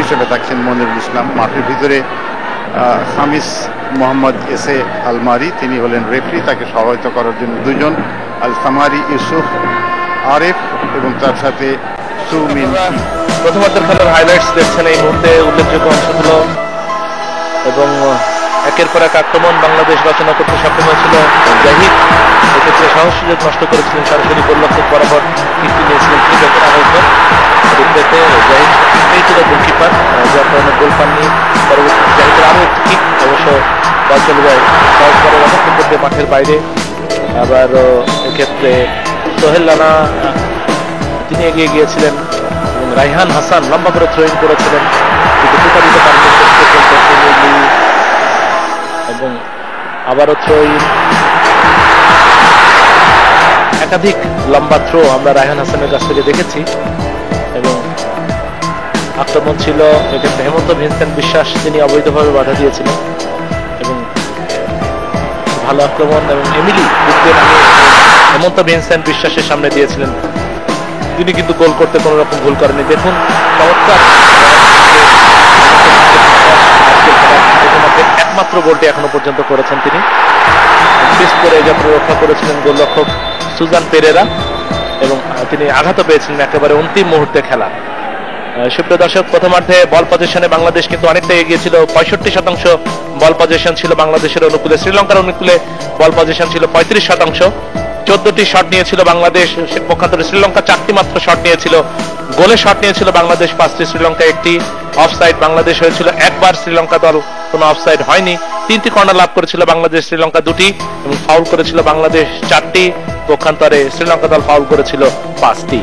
হিসেবে থাকছেন মনিরুল ইসলাম। মাঠের ভিতরে খামিস মোহাম্মদ এসে আলমারি, তিনি হলেন রেফারি, তাকে সহায়তা করার জন্য দুজন, আল সামারি ইউসুফ আরেফ এবং তার সাথে সুমিন। প্রথমার্ধের খেলার হাইলাইটস দেখছেন এই মুহূর্তে, উল্লেখযোগ্য অংশগুলো, এবং একের পর এক আক্রমণ বাংলাদেশ রচনা করতে সক্ষম হয়েছিল জাহিদ। এক্ষেত্রে সাহস সুযোগ নষ্ট করেছিলেন, সরাসরি গোলরক্ষক বরাবর কিকটি নিয়েছিলেন তিনি বেতন আহ্বান। রিপ্লেতে জাহিদ এই ছিল গোলকিপার, যার কারণে গোল পাননি। পরবর্তী জাহিদের আরও একটি কিক, অবশ্য বল চলে যায় পরের অনেকক্ষণ মধ্যে মাঠের বাইরে। আবার এক্ষেত্রে সোহেল রানা তিনি এগিয়ে গিয়েছিলেন এবং রাইহান হাসান লম্বা করে থ্রোইং করেছিলেন, কিন্তু প্রতারিত পারলেন এবং আবারও থ্রোইং। একাধিক লম্বা থ্রো আমরা রায়হান হাসানের কাছ থেকে দেখেছি এবং আক্রমণ ছিল এক্ষেত্রে হেমন্ত ভিনসেন্ট বিশ্বাস, তিনি অবৈধভাবে বাধা দিয়েছিলেন এবং ভালো আক্রমণ, এবং এমিলি বুককে নামিয়ে হেমন্ত ভিনসেন্ট বিশ্বাসের সামনে দিয়েছিলেন, তিনি কিন্তু গোল করতে কোনো রকম ভুল করেনি। দেখুন চমৎকার একমাত্র গোলটি এখনো পর্যন্ত করেছেন তিনি, বিশেষ করে যখন রক্ষা করেছিলেন গোলরক্ষক সুজান পেরেরা, এবং তিনি আঘাতও পেয়েছিলেন একেবারে অন্তিম মুহূর্তে খেলা। সুপ্রিয় দর্শক, প্রথমার্ধে বল পজিশনে বাংলাদেশ কিন্তু অনেকটা এগিয়ে ছিল। 65% বল পজিশন ছিল বাংলাদেশের অনুকূলে, শ্রীলঙ্কার অনুকূলে বল পজিশন ছিল 35%। 14টি শট নিয়েছিল বাংলাদেশ, পক্ষান্তরে শ্রীলঙ্কা 4টি মাত্র শট নিয়েছিল। গোলে শট নিয়েছিল বাংলাদেশ 5টি, শ্রীলঙ্কা 1টি। অফসাইড বাংলাদেশ হয়েছিল একবার, শ্রীলঙ্কা দল কোনো অফসাইড হয়নি। 3টি কর্নার লাভ করেছিল বাংলাদেশ, শ্রীলঙ্কা 2টি, এবং ফাউল করেছিল বাংলাদেশ 4টি, পক্ষান্তরে শ্রীলঙ্কা দল ফাউল করেছিল 5টি।